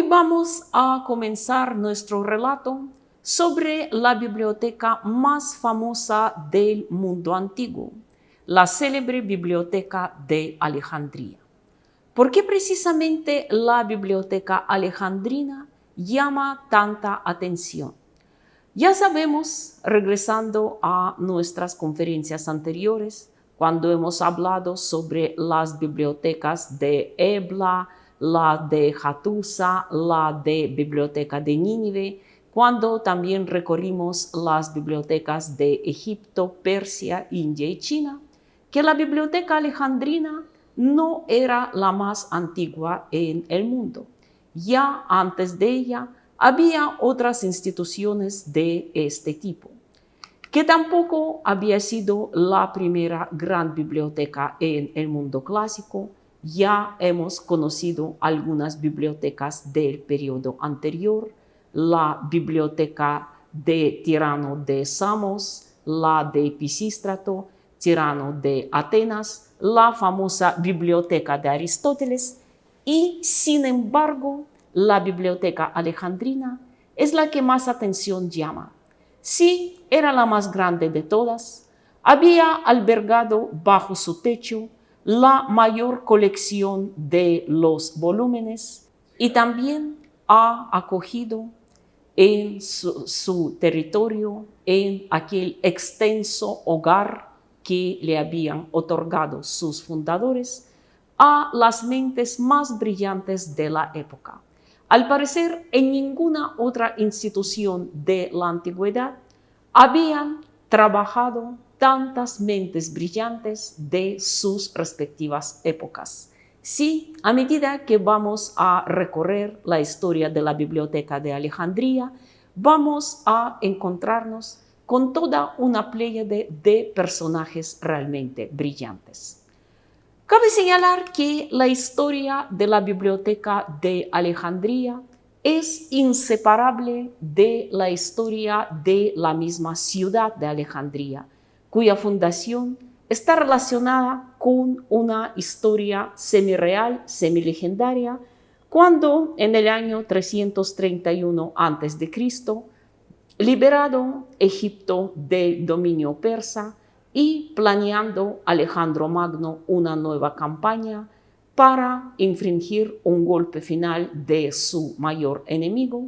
vamos a comenzar nuestro relato sobre la biblioteca más famosa del mundo antiguo, la célebre Biblioteca de Alejandría. ¿Por qué precisamente la Biblioteca Alejandrina llama tanta atención? Ya sabemos, regresando a nuestras conferencias anteriores, cuando hemos hablado sobre las bibliotecas de Ebla, la de Hattusa, la de Biblioteca de Nínive, cuando también recorrimos las bibliotecas de Egipto, Persia, India y China, que la Biblioteca Alejandrina no era la más antigua en el mundo. Ya antes de ella había otras instituciones de este tipo, que tampoco había sido la primera gran biblioteca en el mundo clásico. Ya hemos conocido algunas bibliotecas del periodo anterior, la biblioteca de Tirano de Samos, la de Pisístrato, Tirano de Atenas, la famosa biblioteca de Aristóteles y, sin embargo, la biblioteca alejandrina es la que más atención llama. Sí, era la más grande de todas. Había albergado bajo su techo la mayor colección de los volúmenes y también ha acogido en su territorio, en aquel extenso hogar que le habían otorgado sus fundadores, a las mentes más brillantes de la época. Al parecer, en ninguna otra institución de la antigüedad habían trabajado tantas mentes brillantes de sus respectivas épocas. Sí, a medida que vamos a recorrer la historia de la Biblioteca de Alejandría, vamos a encontrarnos con toda una pléyade de personajes realmente brillantes. Cabe señalar que la historia de la Biblioteca de Alejandría es inseparable de la historia de la misma ciudad de Alejandría, cuya fundación está relacionada con una historia semireal, semilegendaria, cuando en el año 331 a.C., liberado Egipto del dominio persa y planeando Alejandro Magno una nueva campaña para infringir un golpe final de su mayor enemigo,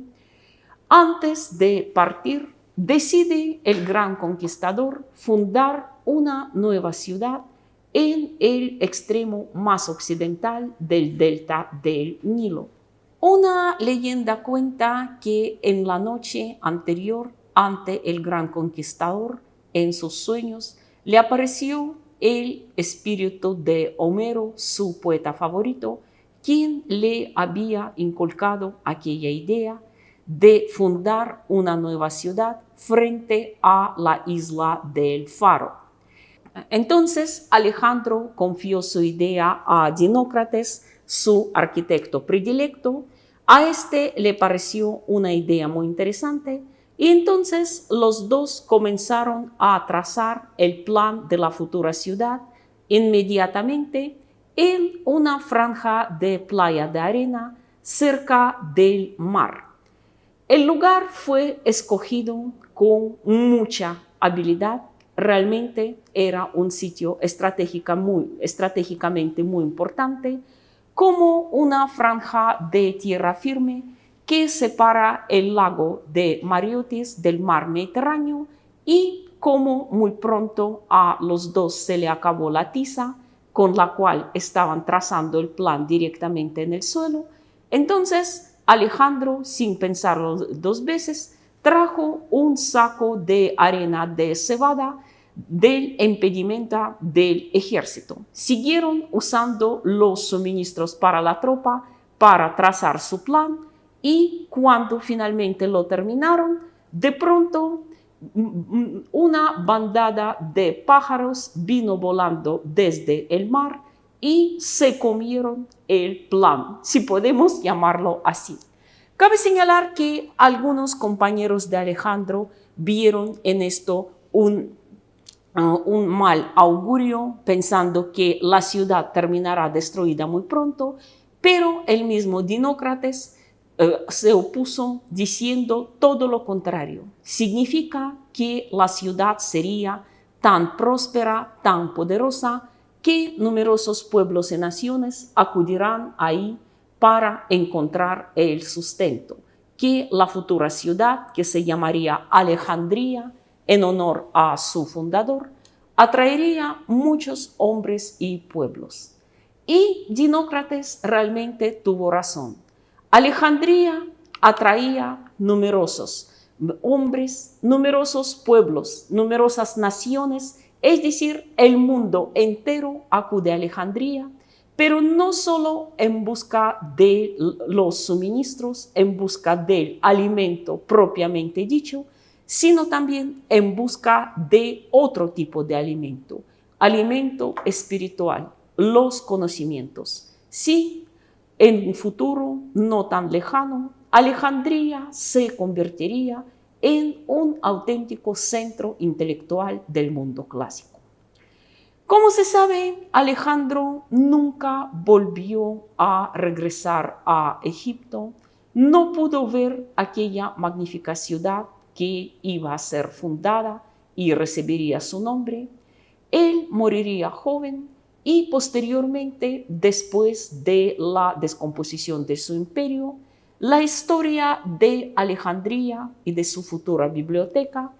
antes de partir, decide el gran conquistador fundar una nueva ciudad en el extremo más occidental del delta del Nilo. Una leyenda cuenta que en la noche anterior ante el gran conquistador, en sus sueños, le apareció el espíritu de Homero, su poeta favorito, quien le había inculcado aquella idea de fundar una nueva ciudad frente a la isla del Faro. Entonces Alejandro confió su idea a Dinócrates, su arquitecto predilecto. A este le pareció una idea muy interesante y entonces los dos comenzaron a trazar el plan de la futura ciudad inmediatamente en una franja de playa de arena cerca del mar. El lugar fue escogido con mucha habilidad. Realmente era un sitio estratégicamente muy importante, como una franja de tierra firme que separa el lago de Mariotis del mar Mediterráneo y como muy pronto a los dos se le acabó la tiza con la cual estaban trazando el plan directamente en el suelo, entonces Alejandro, sin pensarlo dos veces, trajo un saco de arena de cebada del impedimento del ejército. Siguieron usando los suministros para la tropa para trazar su plan y cuando finalmente lo terminaron, de pronto una bandada de pájaros vino volando desde el mar y se comieron el plan, si podemos llamarlo así. Cabe señalar que algunos compañeros de Alejandro vieron en esto un mal augurio, pensando que la ciudad terminará destruida muy pronto, pero el mismo Dinócrates se opuso diciendo todo lo contrario. Significa que la ciudad sería tan próspera, tan poderosa, que numerosos pueblos y naciones acudirán ahí para encontrar el sustento, que la futura ciudad, que se llamaría Alejandría en honor a su fundador, atraería muchos hombres y pueblos. Y Dinócrates realmente tuvo razón. Alejandría atraía numerosos hombres, numerosos pueblos, numerosas naciones, es decir, el mundo entero acude a Alejandría, pero no solo en busca de los suministros, en busca del alimento propiamente dicho, sino también en busca de otro tipo de alimento espiritual, los conocimientos. Sí, en un futuro no tan lejano, Alejandría se convertiría en un auténtico centro intelectual del mundo clásico. Como se sabe, Alejandro nunca volvió a regresar a Egipto, no pudo ver aquella magnífica ciudad que iba a ser fundada y recibiría su nombre. Él moriría joven y posteriormente, después de la descomposición de su imperio, la historia de Alejandría y de su futura biblioteca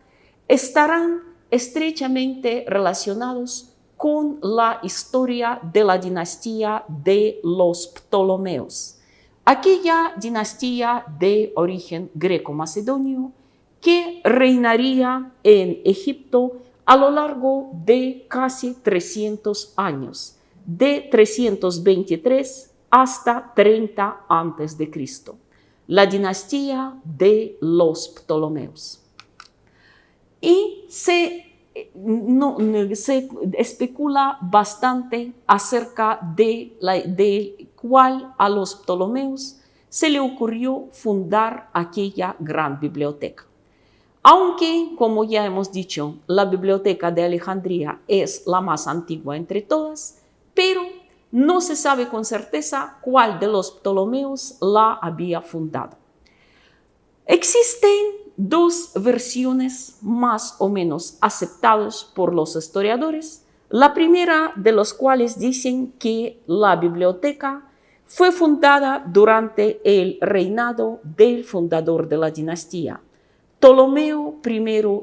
estarán estrechamente relacionados con la historia de la dinastía de los Ptolomeos, aquella dinastía de origen greco-macedonio que reinaría en Egipto a lo largo de casi 300 años, de 323 hasta 30 a.C., la dinastía de los Ptolomeos. Y se especula bastante acerca de cuál a los Ptolomeos se le ocurrió fundar aquella gran biblioteca. Aunque, como ya hemos dicho, la biblioteca de Alejandría es la más antigua entre todas, pero no se sabe con certeza cuál de los Ptolomeos la había fundado. Existen dos versiones más o menos aceptadas por los historiadores, la primera de los cuales dicen que la biblioteca fue fundada durante el reinado del fundador de la dinastía, Ptolomeo I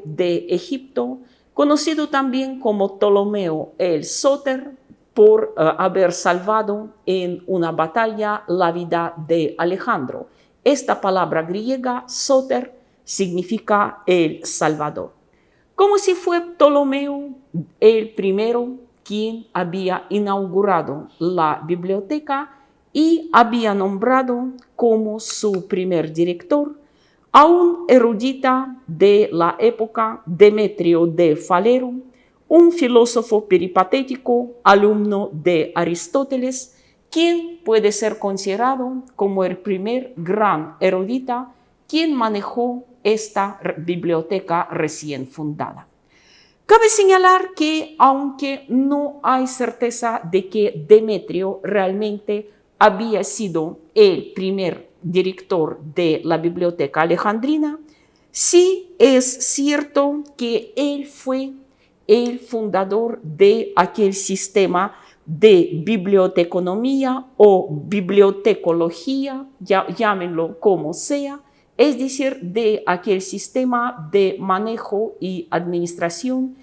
de Egipto, conocido también como Ptolomeo el Sóter, por haber salvado en una batalla la vida de Alejandro. Esta palabra griega, Sóter, significa el Salvador. Como si fue Ptolomeo el primero quien había inaugurado la biblioteca y había nombrado como su primer director a un erudita de la época, Demetrio de Falero, un filósofo peripatético, alumno de Aristóteles, quien puede ser considerado como el primer gran erudita quien manejó esta biblioteca recién fundada. Cabe señalar que, aunque no hay certeza de que Demetrio realmente había sido el primer director de la biblioteca alejandrina, sí es cierto que él fue el fundador de aquel sistema de biblioteconomía o bibliotecología, llámenlo como sea, es decir, de aquel sistema de manejo y administración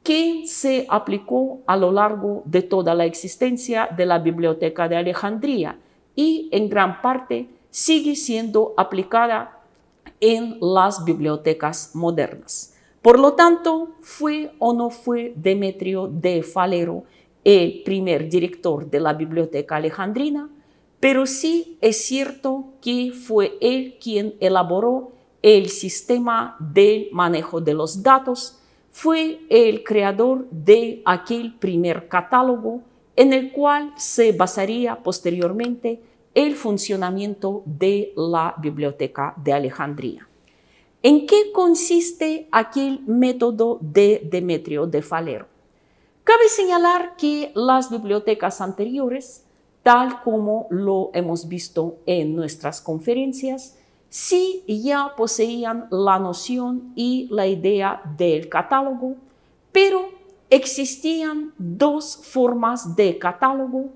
que se aplicó a lo largo de toda la existencia de la Biblioteca de Alejandría y en gran parte sigue siendo aplicada en las bibliotecas modernas. Por lo tanto, ¿fue o no fue Demetrio de Falero el primer director de la Biblioteca Alejandrina? Pero sí es cierto que fue él quien elaboró el sistema de manejo de los datos, fue el creador de aquel primer catálogo en el cual se basaría posteriormente el funcionamiento de la Biblioteca de Alejandría. ¿En qué consiste aquel método de Demetrio de Falero? Cabe señalar que las bibliotecas anteriores tal como lo hemos visto en nuestras conferencias, sí ya poseían la noción y la idea del catálogo, pero existían dos formas de catálogo,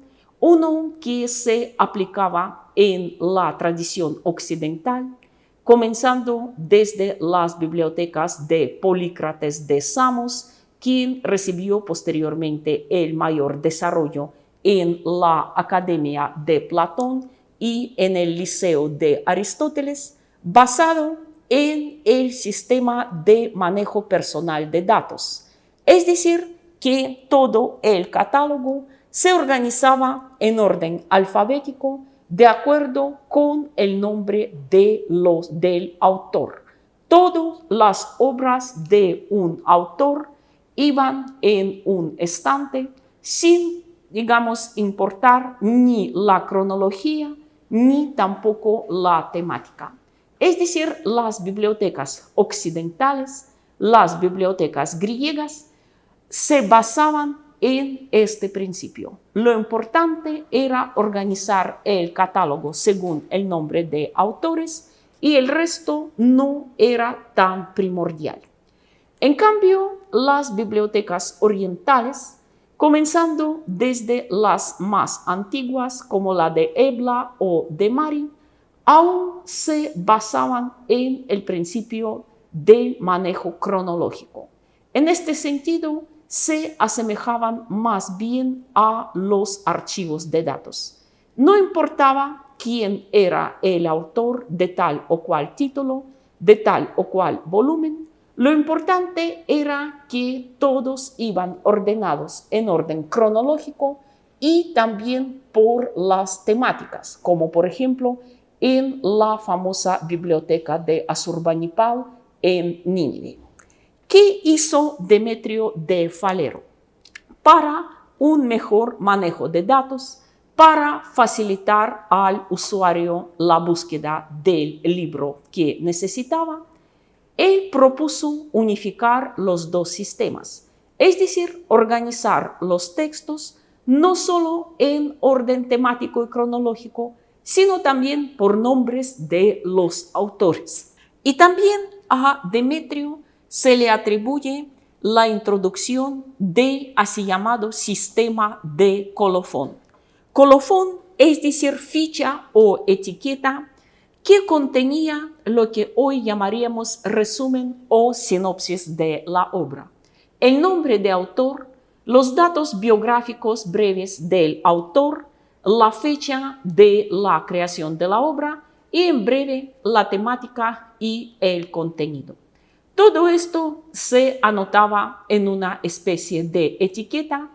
uno que se aplicaba en la tradición occidental, comenzando desde las bibliotecas de Polícrates de Samos, quien recibió posteriormente el mayor desarrollo en la Academia de Platón y en el Liceo de Aristóteles, basado en el sistema de manejo personal de datos. Es decir, que todo el catálogo se organizaba en orden alfabético de acuerdo con el nombre del autor. Todas las obras de un autor iban en un estante sin, digamos, importar ni la cronología ni tampoco la temática. Es decir, las bibliotecas occidentales, las bibliotecas griegas, se basaban en este principio. Lo importante era organizar el catálogo según el nombre de autores y el resto no era tan primordial. En cambio, las bibliotecas orientales, comenzando desde las más antiguas como la de Ebla o de Mari, aún se basaban en el principio del manejo cronológico. En este sentido, se asemejaban más bien a los archivos de datos. No importaba quién era el autor de tal o cual título, de tal o cual volumen, lo importante era que todos iban ordenados en orden cronológico y también por las temáticas, como por ejemplo en la famosa biblioteca de Asurbanipal en Nínive. ¿Qué hizo Demetrio de Falero? Para un mejor manejo de datos, para facilitar al usuario la búsqueda del libro que necesitaba, él propuso unificar los dos sistemas, es decir, organizar los textos no solo en orden temático y cronológico, sino también por nombres de los autores. Y también a Demetrio se le atribuye la introducción del así llamado sistema de colofón. Colofón es decir, ficha o etiqueta que contenía lo que hoy llamaríamos resumen o sinopsis de la obra. El nombre de autor, los datos biográficos breves del autor, la fecha de la creación de la obra y en breve la temática y el contenido. Todo esto se anotaba en una especie de etiqueta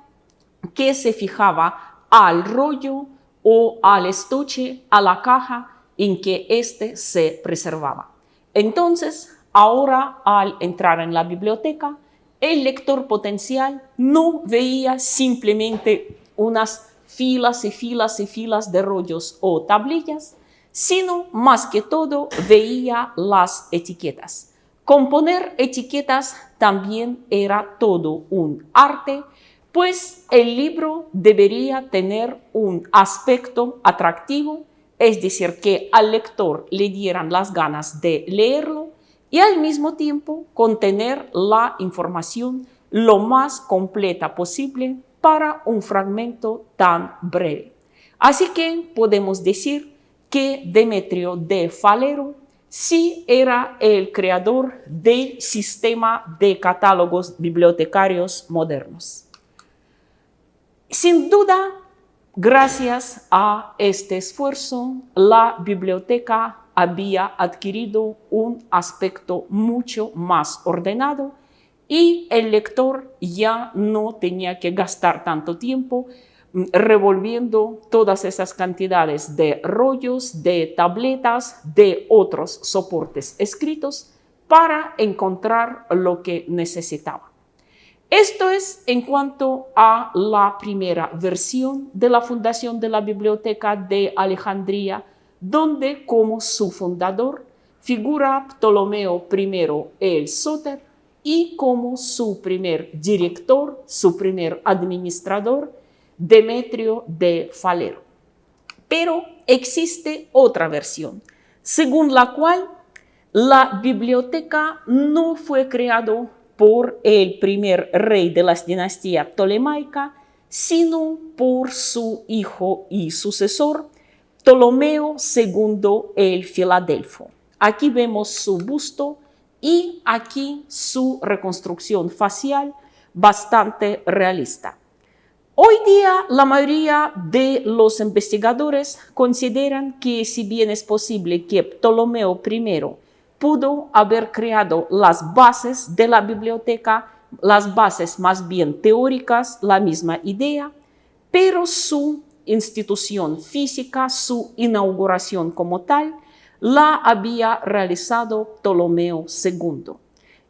que se fijaba al rollo o al estuche, a la caja en que éste se preservaba. Entonces, ahora al entrar en la biblioteca, el lector potencial no veía simplemente unas filas y filas y filas de rollos o tablillas, sino más que todo veía las etiquetas. Componer etiquetas también era todo un arte, pues el libro debería tener un aspecto atractivo, es decir, que al lector le dieran las ganas de leerlo y al mismo tiempo contener la información lo más completa posible para un fragmento tan breve. Así que podemos decir que Demetrio de Falero sí era el creador del sistema de catálogos bibliotecarios modernos. Sin duda, gracias a este esfuerzo, la biblioteca había adquirido un aspecto mucho más ordenado y el lector ya no tenía que gastar tanto tiempo revolviendo todas esas cantidades de rollos, de tabletas, de otros soportes escritos para encontrar lo que necesitaba. Esto es en cuanto a la primera versión de la fundación de la Biblioteca de Alejandría, donde como su fundador figura Ptolomeo I el Sóter y como su primer director, su primer administrador, Demetrio de Falero. Pero existe otra versión, según la cual la biblioteca no fue creada por el primer rey de la dinastía tolemaica, sino por su hijo y sucesor, Ptolomeo II el Filadelfo. Aquí vemos su busto y aquí su reconstrucción facial bastante realista. Hoy día, la mayoría de los investigadores consideran que si bien es posible que Ptolomeo I pudo haber creado las bases de la biblioteca, las bases más bien teóricas, la misma idea, pero su institución física, su inauguración como tal, la había realizado Ptolomeo II.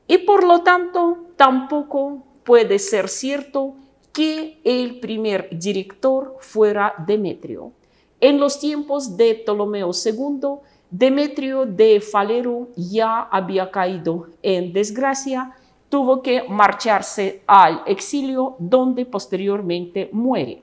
Y por lo tanto, tampoco puede ser cierto que el primer director fuera Demetrio. En los tiempos de Ptolomeo II, Demetrio de Falero ya había caído en desgracia, tuvo que marcharse al exilio, donde posteriormente muere.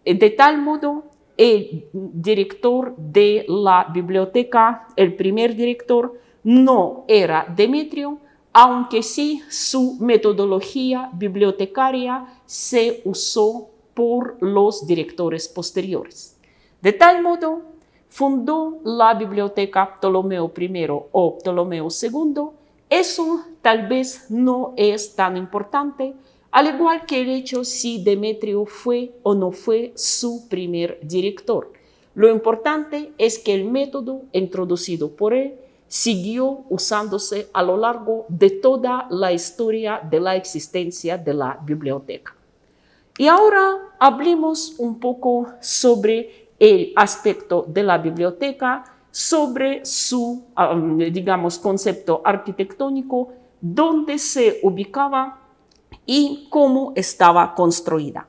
De tal modo, el director de la biblioteca, el primer director, no era Demetrio, aunque sí su metodología bibliotecaria se usó por los directores posteriores. De tal modo, fundó la biblioteca Ptolomeo I o Ptolomeo II. Eso tal vez no es tan importante, al igual que el hecho si Demetrio fue o no fue su primer director. Lo importante es que el método introducido por él siguió usándose a lo largo de toda la historia de la existencia de la biblioteca. Y ahora hablemos un poco sobre el aspecto de la biblioteca, sobre su, digamos, concepto arquitectónico, dónde se ubicaba y cómo estaba construida.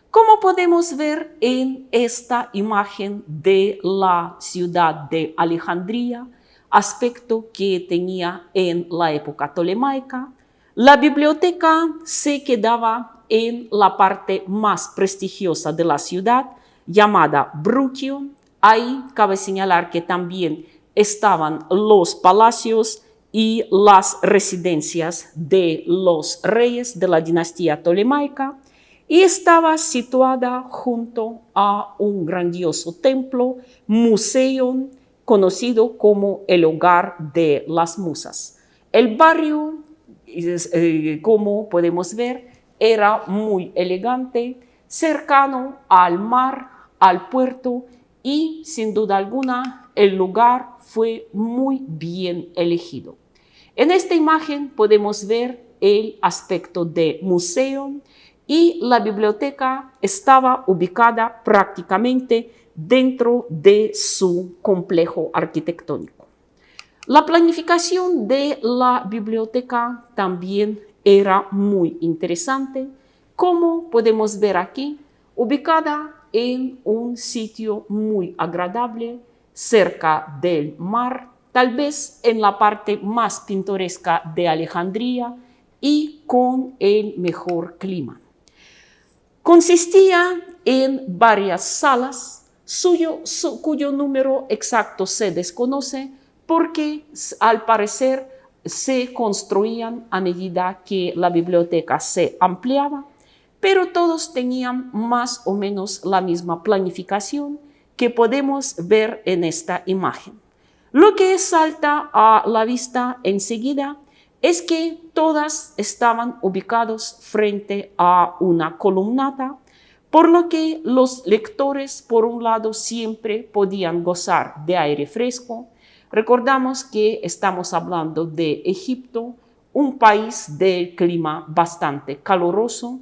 Como podemos ver en esta imagen de la ciudad de Alejandría, aspecto que tenía en la época tolemaica, la biblioteca se quedaba en la parte más prestigiosa de la ciudad, llamada Bruchio. Ahí cabe señalar que también estaban los palacios y las residencias de los reyes de la dinastía tolemaica, y estaba situada junto a un grandioso templo, museo, conocido como el hogar de las musas. El barrio, como podemos ver, era muy elegante, cercano al mar, al puerto, y sin duda alguna el lugar fue muy bien elegido. En esta imagen podemos ver el aspecto de museo, y la biblioteca estaba ubicada prácticamente dentro de su complejo arquitectónico. La planificación de la biblioteca también era muy interesante, como podemos ver aquí, ubicada en un sitio muy agradable, cerca del mar, tal vez en la parte más pintoresca de Alejandría y con el mejor clima. Consistía en varias salas, cuyo número exacto se desconoce, porque al parecer se construían a medida que la biblioteca se ampliaba, pero todos tenían más o menos la misma planificación que podemos ver en esta imagen. Lo que salta a la vista enseguida es que todas estaban ubicados frente a una columnata, por lo que los lectores, por un lado, siempre podían gozar de aire fresco. Recordamos que estamos hablando de Egipto, un país de clima bastante caluroso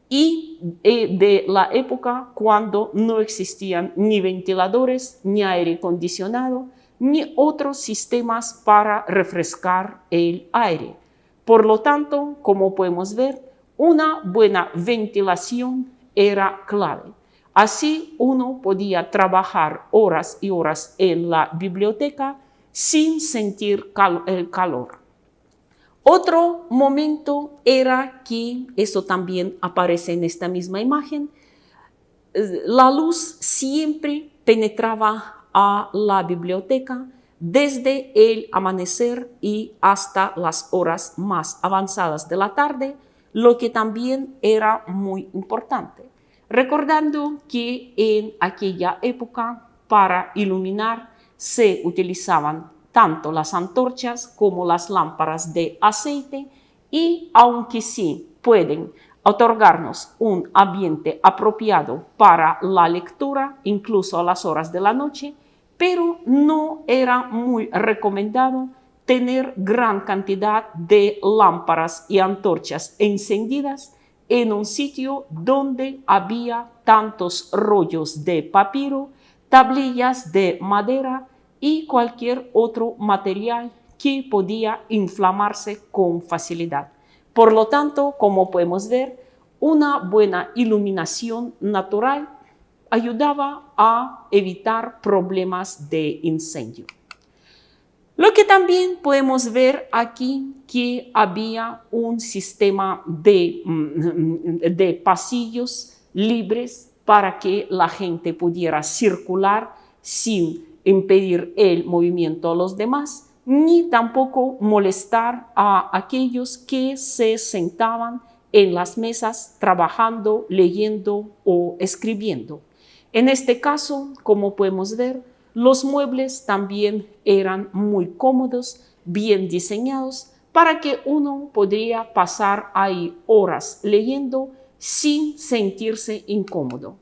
y de la época cuando no existían ni ventiladores, ni aire acondicionado, ni otros sistemas para refrescar el aire. Por lo tanto, como podemos ver, una buena ventilación era clave. Así uno podía trabajar horas y horas en la biblioteca sin sentir el calor. Otro momento era que, eso también aparece en esta misma imagen, la luz siempre penetraba a la biblioteca desde el amanecer y hasta las horas más avanzadas de la tarde, lo que también era muy importante. Recordando que en aquella época para iluminar se utilizaban tanto las antorchas como las lámparas de aceite y aunque sí pueden otorgarnos un ambiente apropiado para la lectura, incluso a las horas de la noche, pero no era muy recomendado tener gran cantidad de lámparas y antorchas encendidas en un sitio donde había tantos rollos de papiro, tablillas de madera y cualquier otro material que podía inflamarse con facilidad. Por lo tanto, como podemos ver, una buena iluminación natural ayudaba a evitar problemas de incendio. Lo que también podemos ver aquí que había un sistema de pasillos libres para que la gente pudiera circular sin impedir el movimiento a los demás, ni tampoco molestar a aquellos que se sentaban en las mesas trabajando, leyendo o escribiendo. En este caso, como podemos ver, los muebles también eran muy cómodos, bien diseñados, para que uno podría pasar ahí horas leyendo sin sentirse incómodo.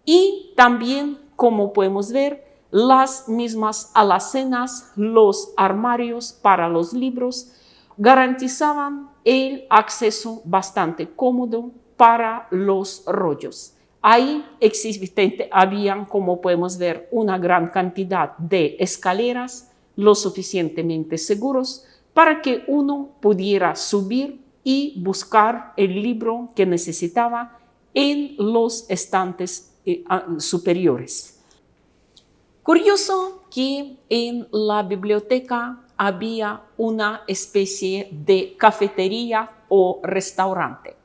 Y también, como podemos ver, las mismas alacenas, los armarios para los libros, garantizaban el acceso bastante cómodo para los rollos. Ahí habían, como podemos ver, una gran cantidad de escaleras, lo suficientemente seguros para que uno pudiera subir y buscar el libro que necesitaba en los estantes superiores. Curioso que en la biblioteca había una especie de cafetería o restaurante,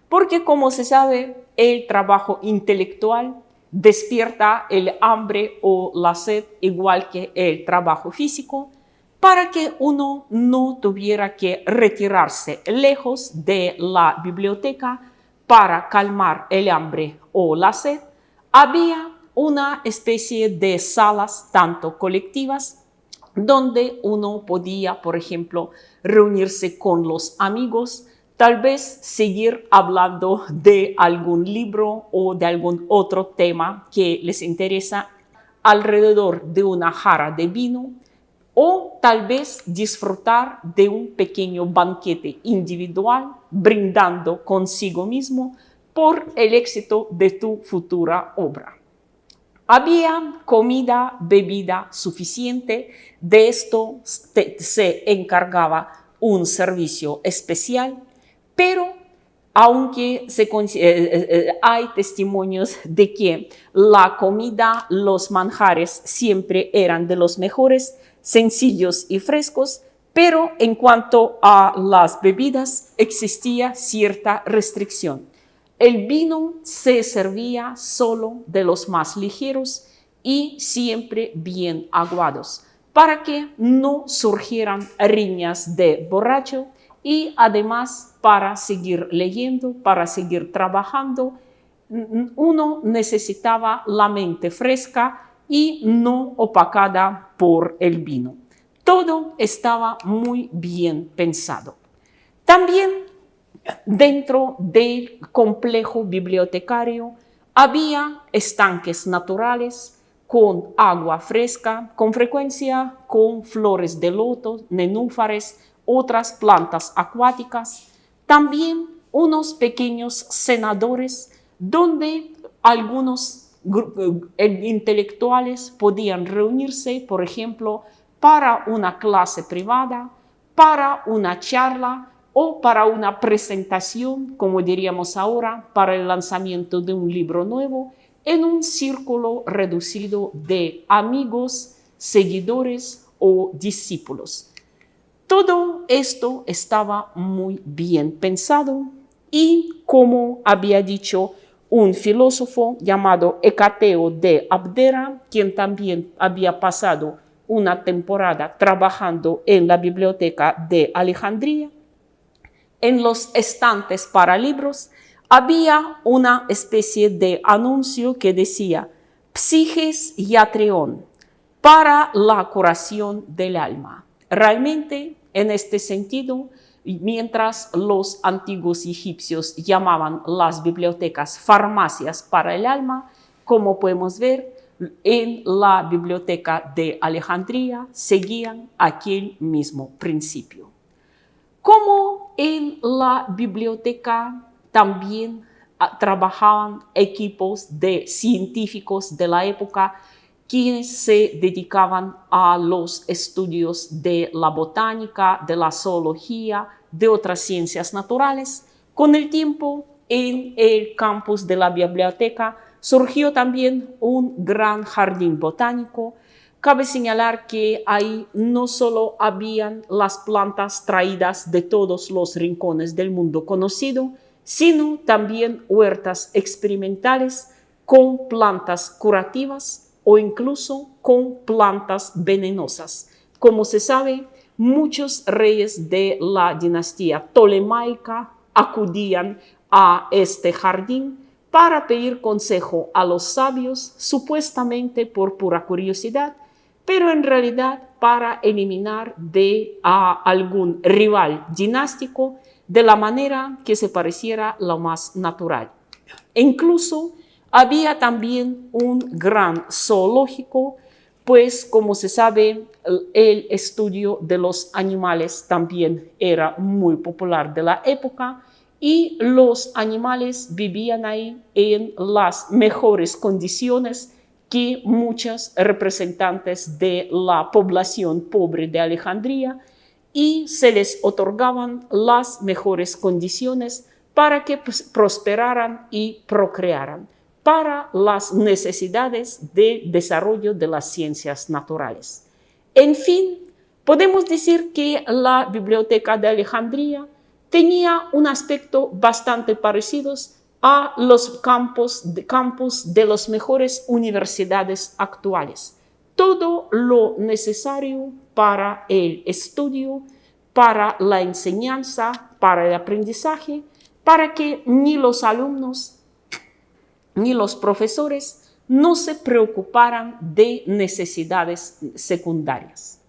porque como se sabe, el trabajo intelectual despierta el hambre o la sed igual que el trabajo físico, para que uno no tuviera que retirarse lejos de la biblioteca para calmar el hambre o la sed. Había una especie de salas tanto colectivas donde uno podía, por ejemplo, reunirse con los amigos, tal vez seguir hablando de algún libro o de algún otro tema que les interesa alrededor de una jarra de vino, o tal vez disfrutar de un pequeño banquete individual, brindando consigo mismo por el éxito de tu futura obra. Había comida, bebida suficiente. De esto se encargaba un servicio especial, pero aunque hay testimonios de que la comida, los manjares siempre eran de los mejores, sencillos y frescos, pero en cuanto a las bebidas existía cierta restricción. El vino se servía solo de los más ligeros y siempre bien aguados, para que no surgieran riñas de borracho y además para seguir leyendo, para seguir trabajando, uno necesitaba la mente fresca y no opacada por el vino. Todo estaba muy bien pensado. También dentro del complejo bibliotecario había estanques naturales con agua fresca, con frecuencia con flores de loto, nenúfares, otras plantas acuáticas. También unos pequeños cenadores donde algunos intelectuales podían reunirse, por ejemplo, para una clase privada, para una charla o para una presentación, como diríamos ahora, para el lanzamiento de un libro nuevo, en un círculo reducido de amigos, seguidores o discípulos. Todo esto estaba muy bien pensado y, como había dicho, un filósofo llamado Hecateo de Abdera, quien también había pasado una temporada trabajando en la biblioteca de Alejandría. En los estantes para libros había una especie de anuncio que decía Psiges Iatrión, para la curación del alma. Realmente, en este sentido, mientras los antiguos egipcios llamaban las bibliotecas farmacias para el alma, como podemos ver, en la biblioteca de Alejandría seguían aquel mismo principio. Como en la biblioteca también trabajaban equipos de científicos de la época quienes se dedicaban a los estudios de la botánica, de la zoología, de otras ciencias naturales. Con el tiempo, en el campus de la biblioteca surgió también un gran jardín botánico. Cabe señalar que ahí no solo habían las plantas traídas de todos los rincones del mundo conocido, sino también huertas experimentales con plantas curativas o incluso con plantas venenosas. Como se sabe, muchos reyes de la dinastía tolemaica acudían a este jardín para pedir consejo a los sabios, supuestamente por pura curiosidad, pero en realidad para eliminar a algún rival dinástico de la manera que se pareciera lo más natural. E incluso había también un gran zoológico, pues como se sabe, el estudio de los animales también era muy popular de la época y los animales vivían ahí en las mejores condiciones que muchos representantes de la población pobre de Alejandría y se les otorgaban las mejores condiciones para que prosperaran y procrearan para las necesidades de desarrollo de las ciencias naturales. En fin, podemos decir que la Biblioteca de Alejandría tenía un aspecto bastante parecido a los campus de las mejores universidades actuales. Todo lo necesario para el estudio, para la enseñanza, para el aprendizaje, para que ni los alumnos ni los profesores no se preocuparan de necesidades secundarias.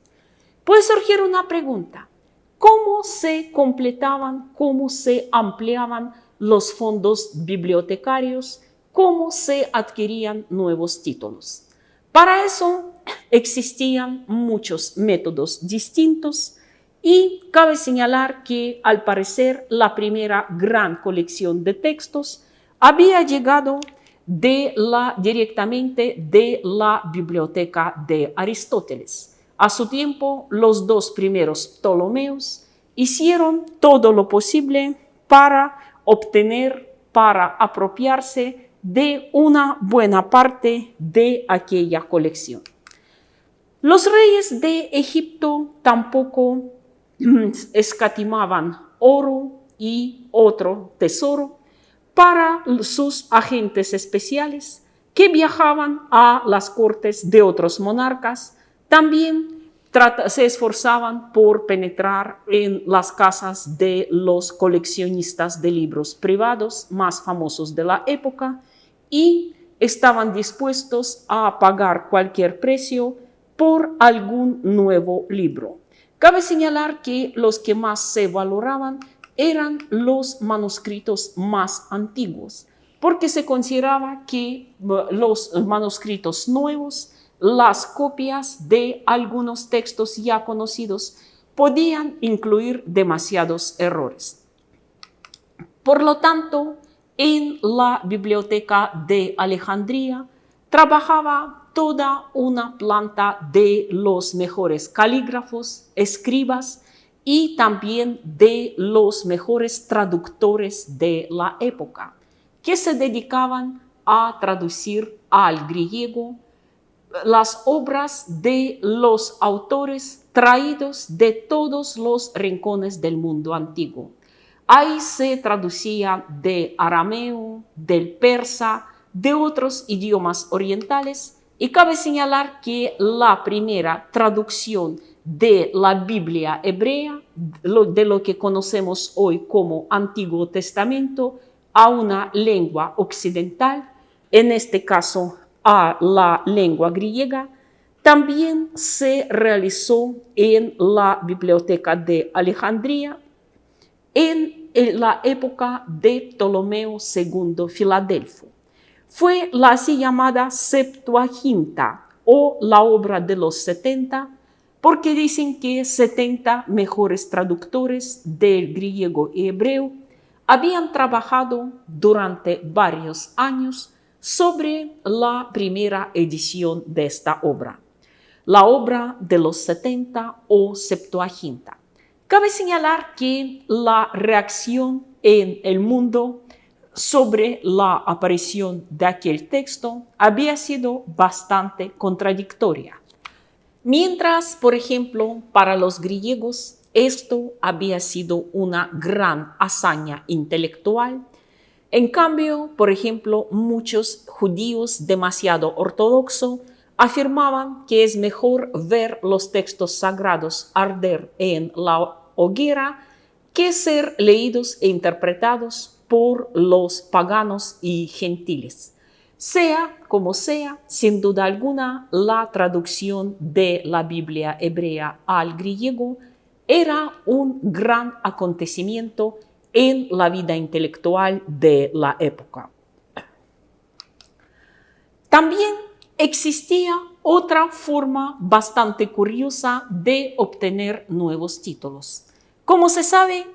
Puede surgir una pregunta: ¿cómo se completaban, cómo se ampliaban los fondos bibliotecarios? ¿Cómo se adquirían nuevos títulos? Para eso existían muchos métodos distintos y cabe señalar que al parecer la primera gran colección de textos había llegado directamente de la biblioteca de Aristóteles. A su tiempo, los dos primeros Ptolomeos hicieron todo lo posible para obtener, para apropiarse de una buena parte de aquella colección. Los reyes de Egipto tampoco escatimaban oro y otro tesoro para sus agentes especiales que viajaban a las cortes de otros monarcas. También se esforzaban por penetrar en las casas de los coleccionistas de libros privados más famosos de la época y estaban dispuestos a pagar cualquier precio por algún nuevo libro. Cabe señalar que los que más se valoraban eran los manuscritos más antiguos, porque se consideraba que los manuscritos nuevos, las copias de algunos textos ya conocidos, podían incluir demasiados errores. Por lo tanto, en la biblioteca de Alejandría trabajaba toda una planta de los mejores calígrafos, escribas y también de los mejores traductores de la época, que se dedicaban a traducir al griego las obras de los autores traídos de todos los rincones del mundo antiguo. Ahí se traducía de arameo, del persa, de otros idiomas orientales, y cabe señalar que la primera traducción de la Biblia hebrea, de lo que conocemos hoy como Antiguo Testamento, a una lengua occidental, en este caso a la lengua griega, también se realizó en la Biblioteca de Alejandría en la época de Ptolomeo II Filadelfo. Fue la así llamada Septuaginta o la obra de los 70, porque dicen que 70 mejores traductores del griego y hebreo habían trabajado durante varios años sobre la primera edición de esta obra, la obra de los 70 o Septuaginta. Cabe señalar que la reacción en el mundo sobre la aparición de aquel texto había sido bastante contradictoria. Mientras, por ejemplo, para los griegos esto había sido una gran hazaña intelectual, en cambio, por ejemplo, muchos judíos demasiado ortodoxos afirmaban que es mejor ver los textos sagrados arder en la hoguera que ser leídos e interpretados por los paganos y gentiles. Sea como sea, sin duda alguna, la traducción de la Biblia hebrea al griego era un gran acontecimiento en la vida intelectual de la época. También existía otra forma bastante curiosa de obtener nuevos títulos. Como se sabe,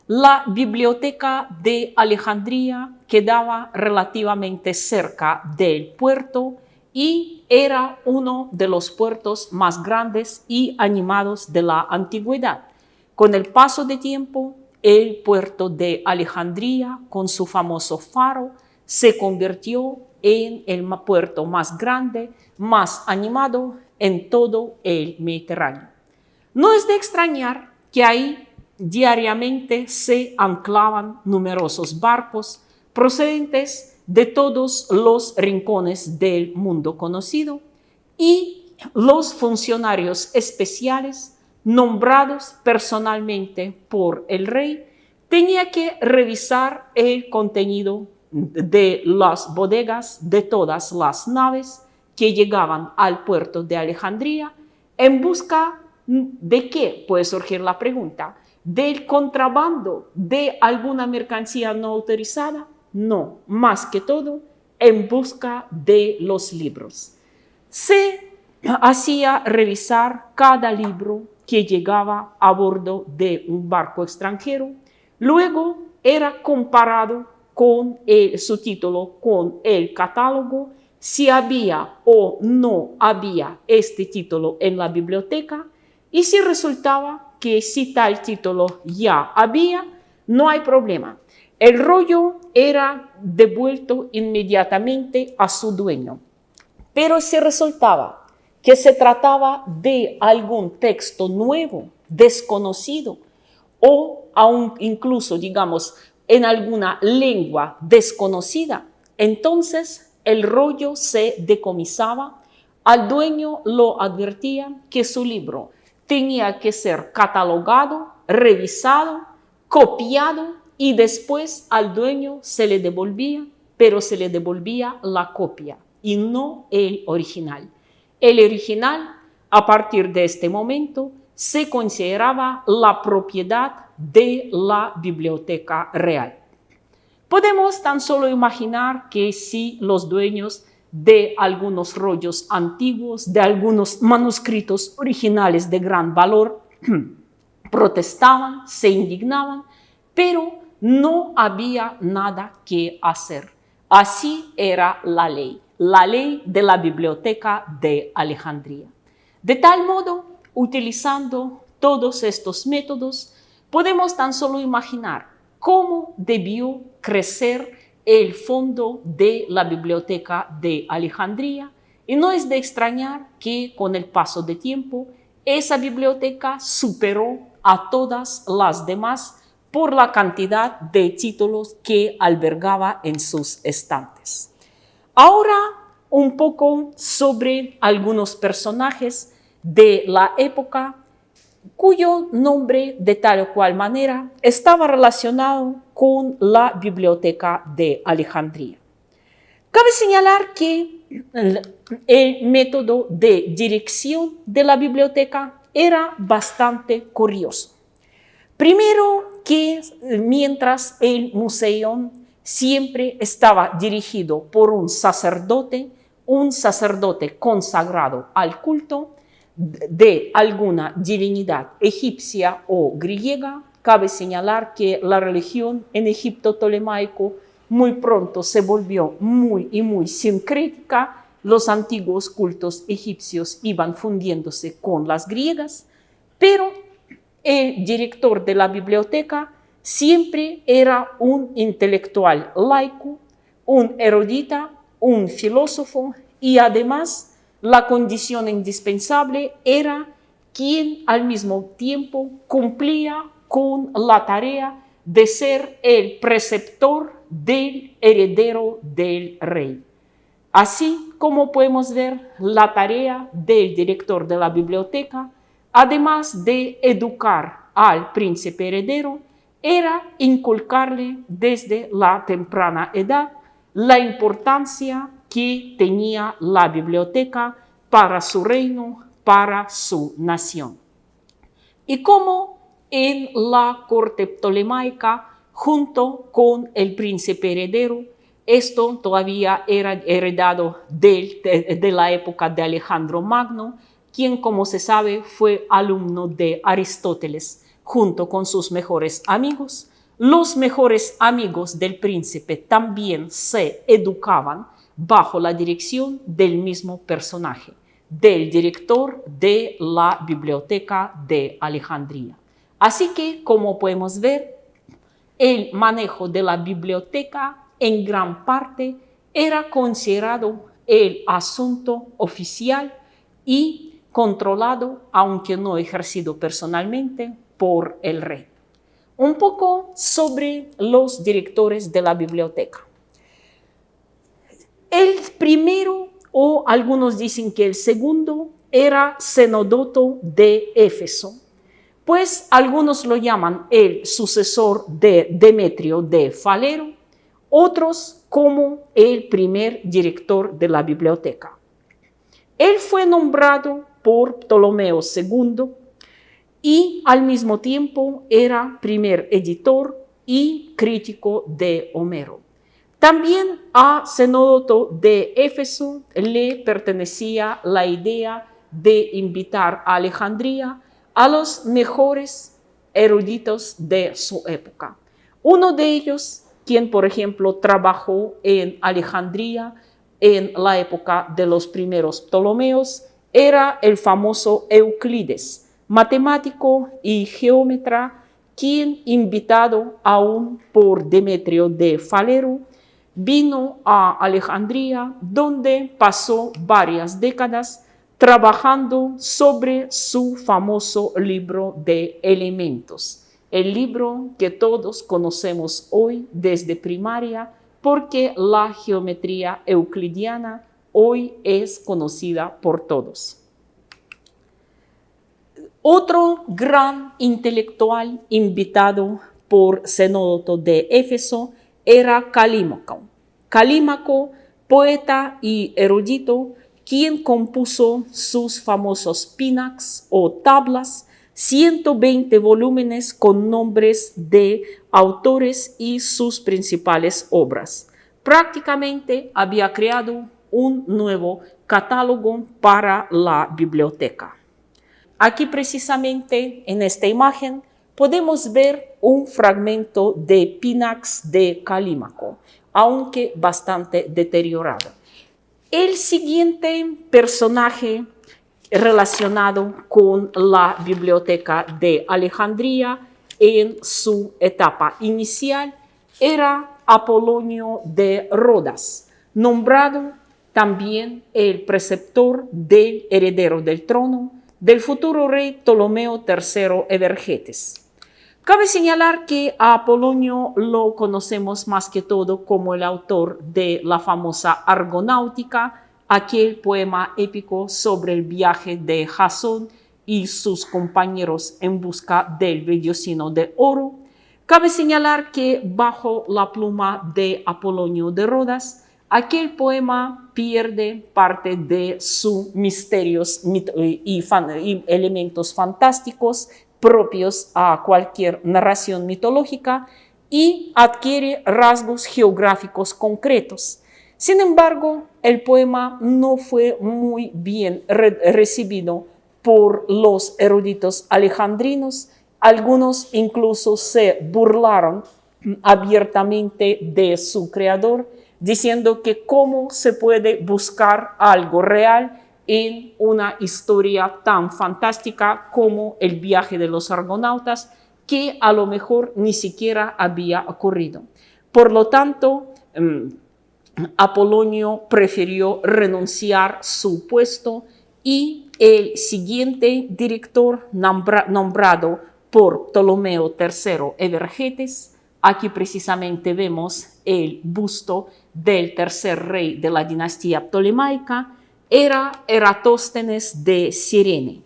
la Biblioteca de Alejandría quedaba relativamente cerca del puerto y era uno de los puertos más grandes y animados de la antigüedad. Con el paso del tiempo, el puerto de Alejandría, con su famoso faro, se convirtió en el puerto más grande, más animado en todo el Mediterráneo. No es de extrañar que ahí diariamente se anclaban numerosos barcos procedentes de todos los rincones del mundo conocido y los funcionarios especiales nombrados personalmente por el rey tenían que revisar el contenido de las bodegas de todas las naves que llegaban al puerto de Alejandría en busca de qué, puede surgir la pregunta, del contrabando de alguna mercancía no autorizada. No, más que todo en busca de los libros. Se hacía revisar cada libro que llegaba a bordo de un barco extranjero, luego era comparado con su título con el catálogo, si había o no había este título en la biblioteca, y si resultaba que si tal título ya había, no hay problema. El rollo era devuelto inmediatamente a su dueño. Pero si resultaba que se trataba de algún texto nuevo, desconocido, o aún incluso, digamos, en alguna lengua desconocida, entonces el rollo se decomisaba, al dueño lo advertía que su libro tenía que ser catalogado, revisado, copiado y después al dueño se le devolvía, pero se le devolvía la copia y no el original. El original, a partir de este momento, se consideraba la propiedad de la biblioteca real. Podemos tan solo imaginar que si los dueños de algunos rollos antiguos, de algunos manuscritos originales de gran valor, protestaban, se indignaban, pero no había nada que hacer. Así era la ley de la Biblioteca de Alejandría. De tal modo, utilizando todos estos métodos, podemos tan solo imaginar cómo debió crecer el fondo de la Biblioteca de Alejandría, y no es de extrañar que con el paso del tiempo esa biblioteca superó a todas las demás por la cantidad de títulos que albergaba en sus estantes. Ahora, un poco sobre algunos personajes de la época cuyo nombre de tal o cual manera estaba relacionado con la Biblioteca de Alejandría. Cabe señalar que el método de dirección de la biblioteca era bastante curioso. Primero que mientras el museo siempre estaba dirigido por un sacerdote consagrado al culto de alguna divinidad egipcia o griega, cabe señalar que la religión en Egipto tolemaico muy pronto se volvió muy sincrética. Los antiguos cultos egipcios iban fundiéndose con las griegas, pero el director de la biblioteca siempre era un intelectual laico, un erudita, un filósofo y además la condición indispensable era quien al mismo tiempo cumplía con la tarea de ser el preceptor del heredero del rey. Así como podemos ver, la tarea del director de la biblioteca, además de educar al príncipe heredero, era inculcarle desde la temprana edad la importancia que tenía la biblioteca para su reino, para su nación. Y como en la corte ptolemaica, junto con el príncipe heredero, esto todavía era heredado de la época de Alejandro Magno, quien, como se sabe, fue alumno de Aristóteles, junto con sus mejores amigos. Los mejores amigos del príncipe también se educaban bajo la dirección del mismo personaje, del director de la Biblioteca de Alejandría. Así que, como podemos ver, el manejo de la biblioteca en gran parte era considerado el asunto oficial y controlado, aunque no ejercido personalmente, por el rey. Un poco sobre los directores de la biblioteca. El primero, o algunos dicen que el segundo, era Zenódoto de Éfeso, pues algunos lo llaman el sucesor de Demetrio de Falero, otros como el primer director de la biblioteca. Él fue nombrado por Ptolomeo II y al mismo tiempo era primer editor y crítico de Homero. También a Zenódoto de Éfeso le pertenecía la idea de invitar a Alejandría a los mejores eruditos de su época. Uno de ellos, quien por ejemplo trabajó en Alejandría en la época de los primeros Ptolomeos, era el famoso Euclides, matemático y geómetra, quien, invitado aún por Demetrio de Falero, vino a Alejandría, donde pasó varias décadas trabajando sobre su famoso libro de elementos, el libro que todos conocemos hoy desde primaria, porque la geometría euclidiana hoy es conocida por todos. Otro gran intelectual invitado por Zenódoto de Éfeso era Calímaco. Calímaco, poeta y erudito, quien compuso sus famosos pinax o tablas, 120 volúmenes con nombres de autores y sus principales obras. Prácticamente había creado un nuevo catálogo para la biblioteca. Aquí precisamente en esta imagen podemos ver un fragmento de Pinax de Calímaco, aunque bastante deteriorado. El siguiente personaje relacionado con la biblioteca de Alejandría en su etapa inicial era Apolonio de Rodas, nombrado también el preceptor del heredero del trono del futuro rey Ptolomeo III Evergetes. Cabe señalar que a Apolonio lo conocemos más que todo como el autor de la famosa Argonáutica, aquel poema épico sobre el viaje de Jasón y sus compañeros en busca del vellocino de oro. Cabe señalar que bajo la pluma de Apolonio de Rodas, aquel poema pierde parte de sus misterios y elementos fantásticos propios a cualquier narración mitológica y adquiere rasgos geográficos concretos. Sin embargo, el poema no fue muy bien recibido por los eruditos alejandrinos. Algunos incluso se burlaron abiertamente de su creador, diciendo que cómo se puede buscar algo real en una historia tan fantástica como el viaje de los argonautas, que a lo mejor ni siquiera había ocurrido. Por lo tanto, Apolonio prefirió renunciar su puesto y el siguiente director nombrado por Ptolomeo III Evergetes, aquí precisamente vemos el busto del tercer rey de la dinastía ptolemaica, era Eratóstenes de Cirene,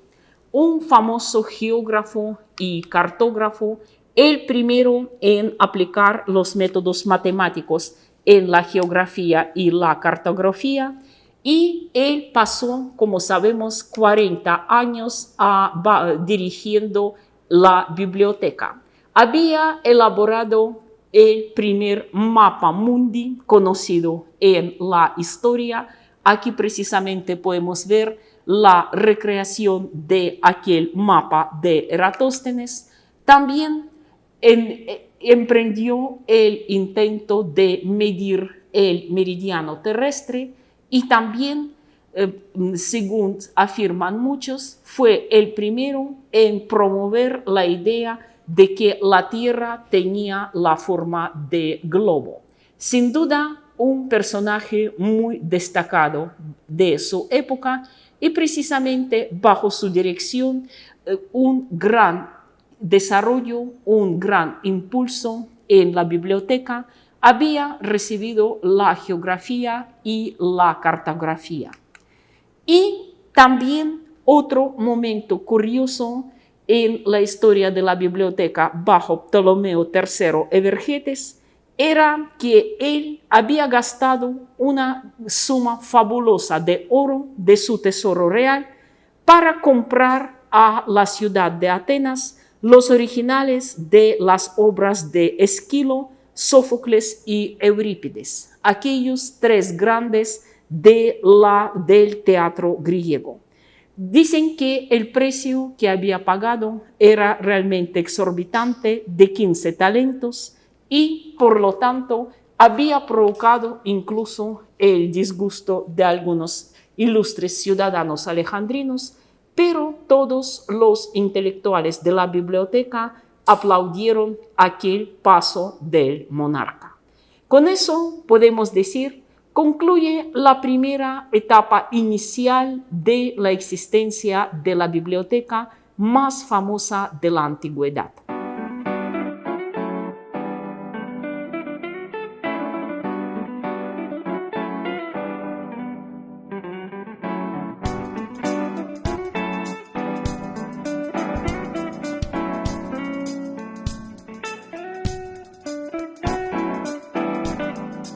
un famoso geógrafo y cartógrafo, el primero en aplicar los métodos matemáticos en la geografía y la cartografía, y él pasó, como sabemos, 40 años dirigiendo la biblioteca. Había elaborado el primer mapa mundi conocido en la historia. Aquí precisamente podemos ver la recreación de aquel mapa de Eratóstenes. También emprendió el intento de medir el meridiano terrestre y también, según afirman muchos, fue el primero en promover la idea de que la Tierra tenía la forma de globo. Sin duda, un personaje muy destacado de su época, y precisamente bajo su dirección un gran desarrollo, un gran impulso en la biblioteca había recibido la geografía y la cartografía. Y también otro momento curioso en la historia de la biblioteca bajo Ptolomeo III Evergetes era que él había gastado una suma fabulosa de oro de su tesoro real para comprar a la ciudad de Atenas los originales de las obras de Esquilo, Sófocles y Eurípides, aquellos tres grandes del teatro griego. Dicen que el precio que había pagado era realmente exorbitante, de 15 talentos, y por lo tanto había provocado incluso el disgusto de algunos ilustres ciudadanos alejandrinos, pero todos los intelectuales de la biblioteca aplaudieron aquel paso del monarca. Con eso podemos decir, concluye la primera etapa inicial de la existencia de la biblioteca más famosa de la antigüedad.